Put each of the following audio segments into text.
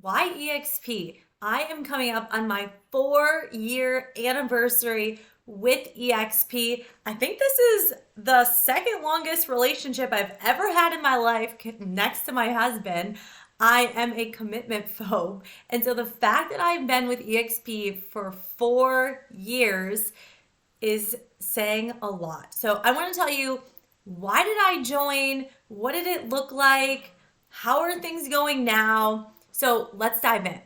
Why eXp? I am coming up on my 4-year anniversary with eXp. I think this is the second longest relationship I've ever had in my life next to my husband. I am a commitment phobe. And so the fact that I've been with eXp for 4 years is saying a lot. So I want to tell you, why did I join? What did it look like? How are things going now? So let's dive in.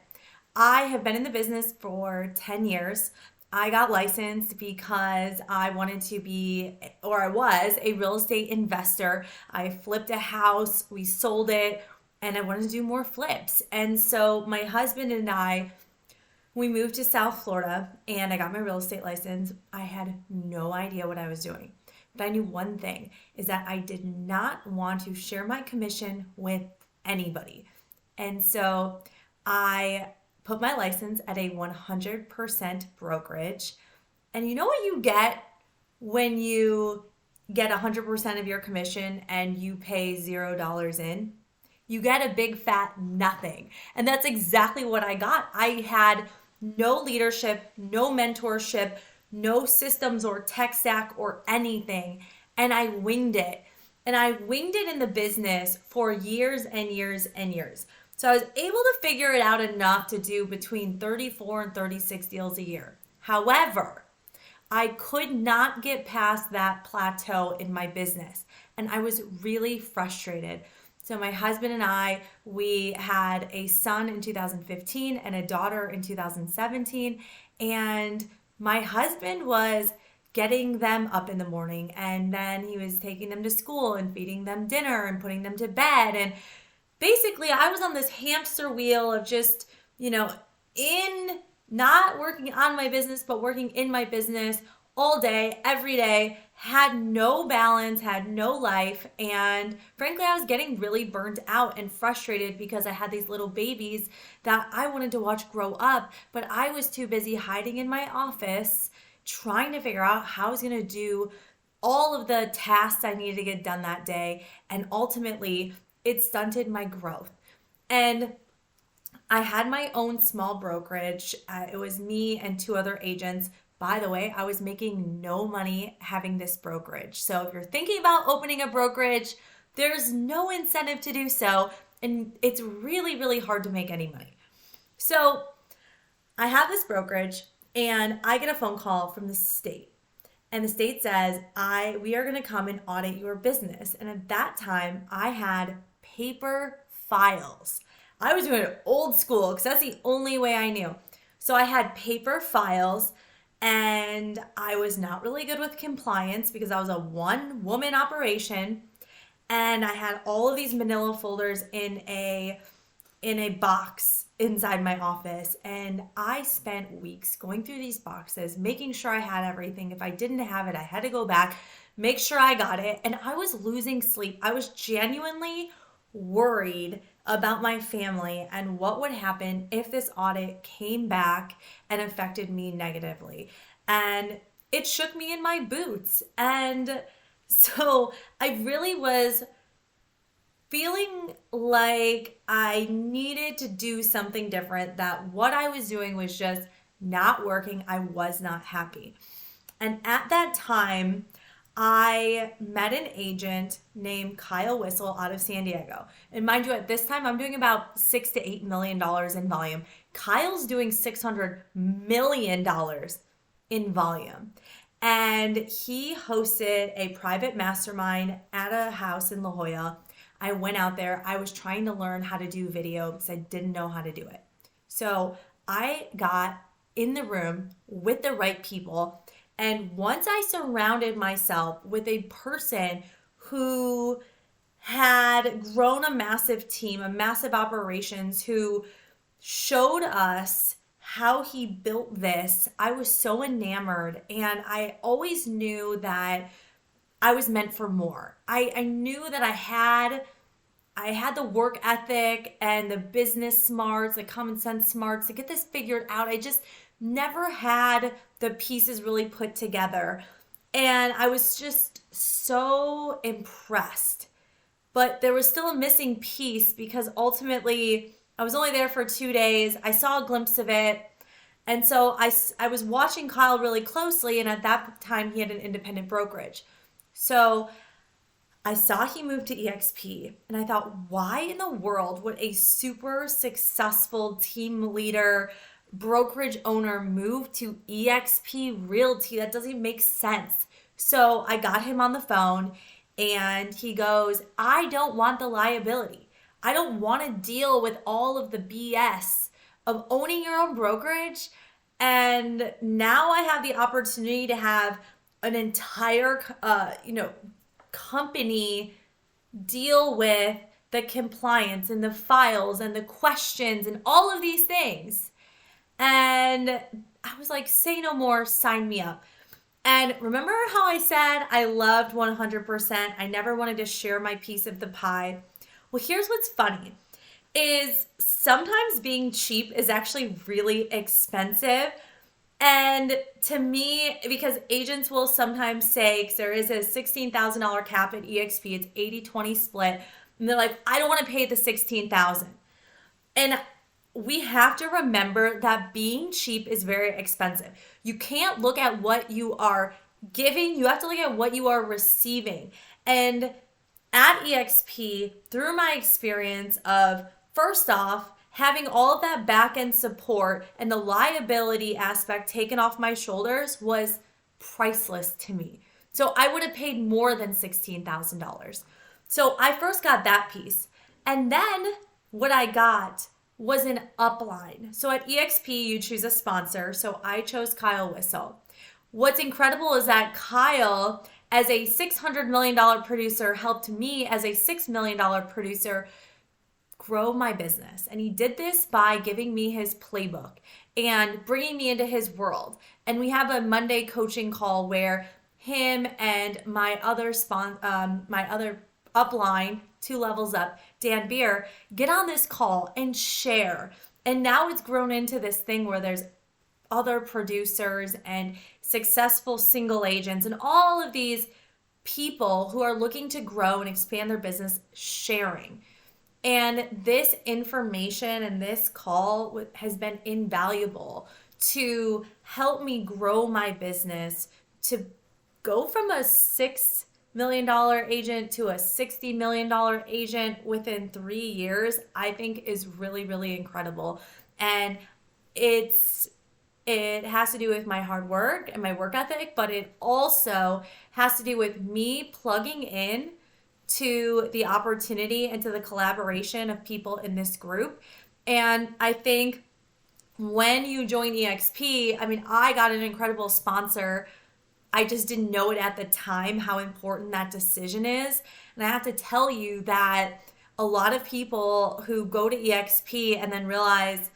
I have been in the business for 10 years. I got licensed because I wanted to be, or I was, a real estate investor. I flipped a house, we sold it, and I wanted to do more flips. And so my husband and I, we moved to South Florida and I got my real estate license. I had no idea what I was doing. But I knew one thing is that I did not want to share my commission with anybody. And so I put my license at a 100% brokerage. And you know what you get when you get 100% of your commission and you pay $0 in? You get a big fat nothing. And that's exactly what I got. I had no leadership, no mentorship, no systems or tech stack or anything. And I winged it. And I winged it in the business for years and years and years. So I was able to figure it out enough to do between 34 and 36 deals a year. However, I could not get past that plateau in my business. And I was really frustrated. So my husband and I, we had a son in 2015 and a daughter in 2017. And my husband was getting them up in the morning, and then he was taking them to school and feeding them dinner and putting them to bed. And basically I was on this hamster wheel of just, in not working on my business, but working in my business all day, every day, had no balance, had no life. And frankly, I was getting really burnt out and frustrated because I had these little babies that I wanted to watch grow up, but I was too busy hiding in my office trying to figure out how I was going to do all of the tasks I needed to get done that day. And ultimately, it stunted my growth. And I had my own small brokerage. It was me and 2 other agents. By the way, I was making no money having this brokerage. So if you're thinking about opening a brokerage, there's no incentive to do so. And it's really, really hard to make any money. So I have this brokerage and I get a phone call from the state. And the state says, we are going to come and audit your business. And at that time, I had paper files. I was doing it old school because that's the only way I knew. So I had paper files. And I was not really good with compliance because I was a one-woman operation. And I had all of these manila folders in a box inside my office. And I spent weeks going through these boxes, making sure I had everything. If I didn't have it, I had to go back, make sure I got it. And I was losing sleep. I was genuinely worried about my family and what would happen if this audit came back and affected me negatively. And it shook me in my boots. And so I really was feeling like I needed to do something different, that what I was doing was just not working. I was not happy. And at that time, I met an agent named Kyle Whistle out of San Diego. And mind you, at this time, I'm doing about $6 to $8 million in volume. Kyle's doing $600 million in volume. And he hosted a private mastermind at a house in La Jolla. I went out there. I was trying to learn how to do video because I didn't know how to do it. So I got in the room with the right people. And once I surrounded myself with a person who had grown a massive team, a massive operations, who showed us how he built this, I was so enamored. And I always knew that I was meant for more. I knew that I had the work ethic and the business smarts, the common sense smarts to get this figured out. I just never had the pieces really put together. And I was just so impressed. But there was still a missing piece because ultimately I was only there for 2 days. I saw a glimpse of it. And so I was watching Kyle really closely. And at that time, he had an independent brokerage. So I saw he moved to eXp, and I thought, why in the world would a super successful team leader, brokerage owner move to eXp Realty? That doesn't even make sense. So I got him on the phone, and he goes, I don't want the liability. I don't want to deal with all of the BS of owning your own brokerage. And now I have the opportunity to have an entire, company deal with the compliance and the files and the questions and all of these things. And I was like, say no more, sign me up. And remember how I said I loved 100%? I never wanted to share my piece of the pie. Well, here's what's funny is sometimes being cheap is actually really expensive. And to me, because agents will sometimes say, because there is a $16,000 cap at eXp, it's 80-20 split, and they're like, I don't want to pay the $16,000. And we have to remember that being cheap is very expensive. You can't look at what you are giving, you have to look at what you are receiving. And at eXp, through my experience of, first off, having all of that back-end support and the liability aspect taken off my shoulders was priceless to me. So I would have paid more than $16,000. So I first got that piece. And then what I got was an upline. So at eXp, you choose a sponsor. So I chose Kyle Whistle. What's incredible is that Kyle, as a $600 million producer, helped me as a $6 million producer grow my business. And he did this by giving me his playbook and bringing me into his world. And we have a Monday coaching call where him and my other upline, 2 levels up, Dan Beer, get on this call and share. And now it's grown into this thing where there's other producers and successful single agents and all of these people who are looking to grow and expand their business sharing. And this information and this call has been invaluable to help me grow my business to go from a $6 million agent to a $60 million agent within 3 years, I think is really, really incredible. And it has to do with my hard work and my work ethic, but it also has to do with me plugging in to the opportunity and to the collaboration of people in this group. And I think when you join eXp, I got an incredible sponsor. I just didn't know it at the time how important that decision is. And I have to tell you that a lot of people who go to eXp and then realize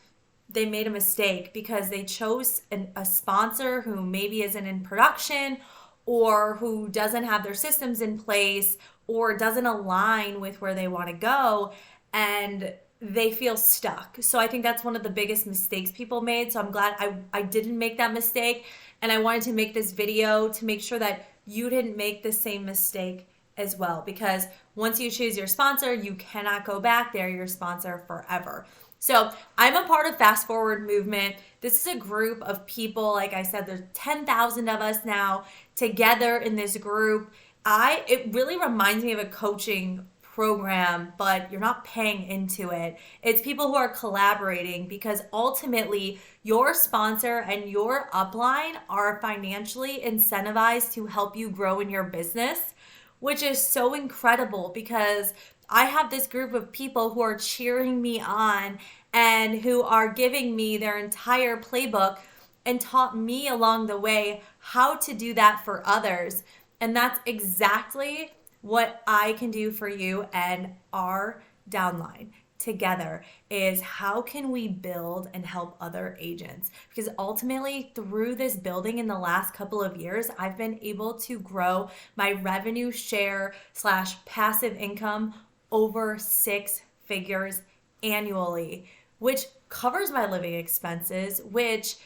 they made a mistake because they chose a sponsor who maybe isn't in production or who doesn't have their systems in place or doesn't align with where they want to go, and they feel stuck. So I think that's one of the biggest mistakes people made. So I'm glad I didn't make that mistake, and I wanted to make this video to make sure that you didn't make the same mistake as well, because once you choose your sponsor, you cannot go back. They're your sponsor forever. So I'm a part of Fast Forward Movement. This is a group of people. Like I said, there's 10,000 of us now together in this group. It really reminds me of a coaching program, but you're not paying into it. It's people who are collaborating, because ultimately your sponsor and your upline are financially incentivized to help you grow in your business, which is so incredible, because I have this group of people who are cheering me on and who are giving me their entire playbook and taught me along the way how to do that for others. And that's exactly what I can do for you and our downline together, is how can we build and help other agents? Because ultimately, through this building in the last couple of years, I've been able to grow my revenue share / passive income over 6 figures annually, which covers my living expenses, which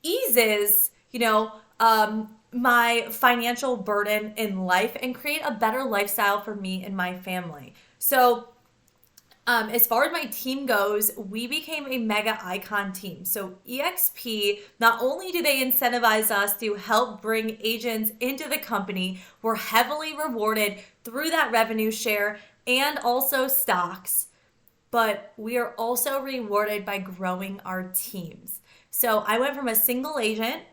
eases, my financial burden in life and create a better lifestyle for me and my family. So As far as my team goes, we became a mega icon team. So eXp, not only do they incentivize us to help bring agents into the company, we're heavily rewarded through that revenue share and also stocks, but we are also rewarded by growing our teams. So I went from a single agent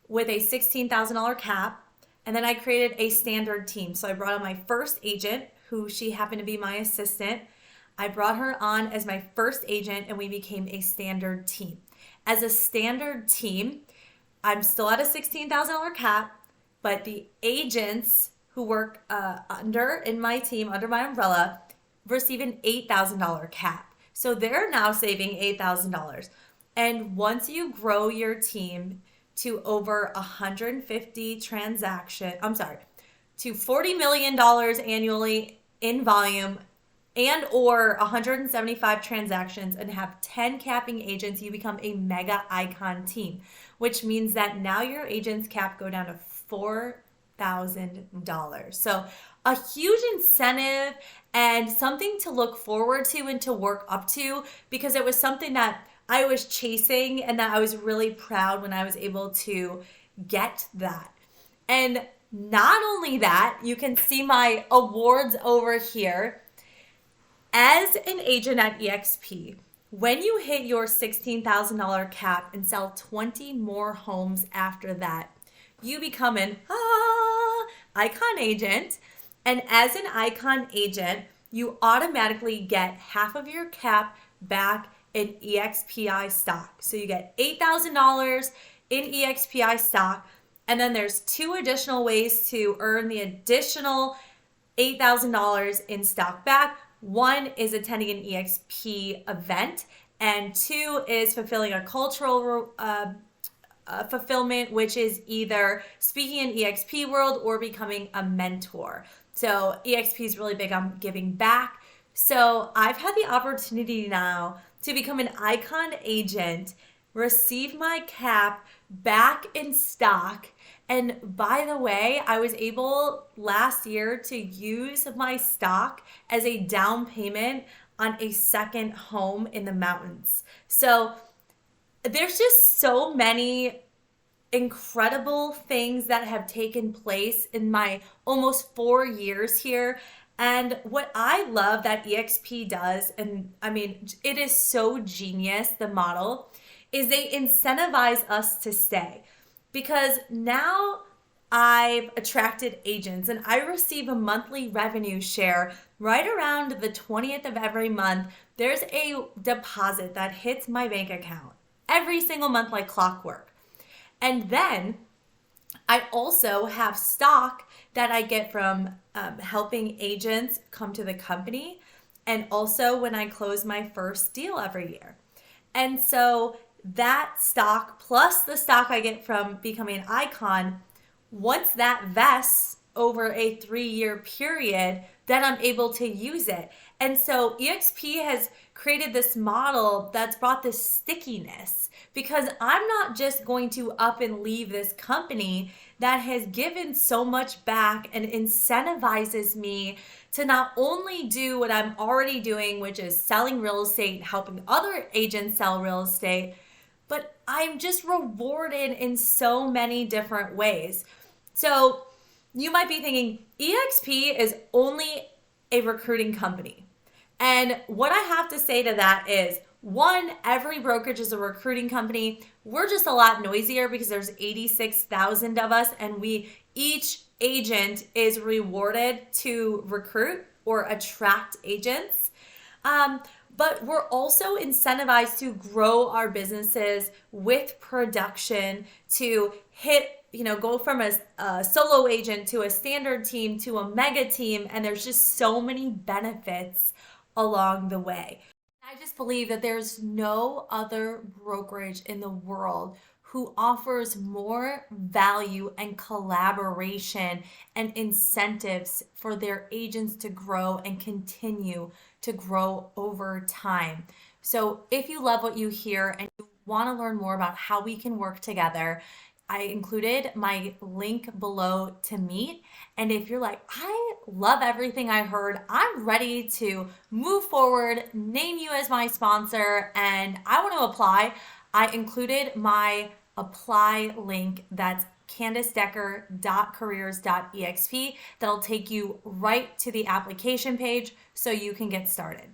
with a $16,000 cap, and then I created a standard team. So I brought on my first agent, who she happened to be my assistant. I brought her on as my first agent, and we became a standard team. As a standard team, I'm still at a $16,000 cap, but the agents who work in my team, under my umbrella, receive an $8,000 cap. So they're now saving $8,000. And once you grow your team to over 150 to $40 million annually in volume, and or 175 transactions, and have 10 capping agents, you become a mega icon team, which means that now your agent's cap go down to $4,000. So a huge incentive and something to look forward to and to work up to, because it was something that I was chasing and that I was really proud when I was able to get that. And not only that, you can see my awards over here. As an agent at eXp, when you hit your $16,000 cap and sell 20 more homes after that, you become an icon agent. And as an icon agent, you automatically get half of your cap back in EXPI stock. So you get $8,000 in EXPI stock. And then there's 2 additional ways to earn the additional $8,000 in stock back. 1 is attending an eXp event, and 2 is fulfilling a cultural fulfillment, which is either speaking in eXp world or becoming a mentor. So eXp is really big on giving back. So I've had the opportunity now to become an icon agent, receive my cap back in stock. And by the way, I was able last year to use my stock as a down payment on a second home in the mountains. So there's just so many incredible things that have taken place in my almost 4 years here. And what I love that eXp does, and I mean, it is so genius, the model, is they incentivize us to stay. Because now I've attracted agents and I receive a monthly revenue share right around the 20th of every month. There's a deposit that hits my bank account every single month like clockwork. And then I also have stock that I get from helping agents come to the company, and also when I close my first deal every year. And so that stock plus the stock I get from becoming an icon, once that vests over a 3-year period, then I'm able to use it. And so eXp has created this model that's brought this stickiness, because I'm not just going to up and leave this company that has given so much back and incentivizes me to not only do what I'm already doing, which is selling real estate, helping other agents sell real estate, but I'm just rewarded in so many different ways. So you might be thinking, eXp is only a recruiting company. And what I have to say to that is, 1, every brokerage is a recruiting company. We're just a lot noisier because there's 86,000 of us, and each agent is rewarded to recruit or attract agents. But we're also incentivized to grow our businesses with production, to go from a solo agent to a standard team to a mega team. And there's just so many benefits along the way. I just believe that there's no other brokerage in the world who offers more value and collaboration and incentives for their agents to grow and continue to grow over time. So if you love what you hear and you want to learn more about how we can work together, I included my link below to meet. And if you're like, I love everything I heard, I'm ready to move forward, name you as my sponsor, and I want to apply, I included my apply link that's candacedecker.careers.exp that'll take you right to the application page so you can get started.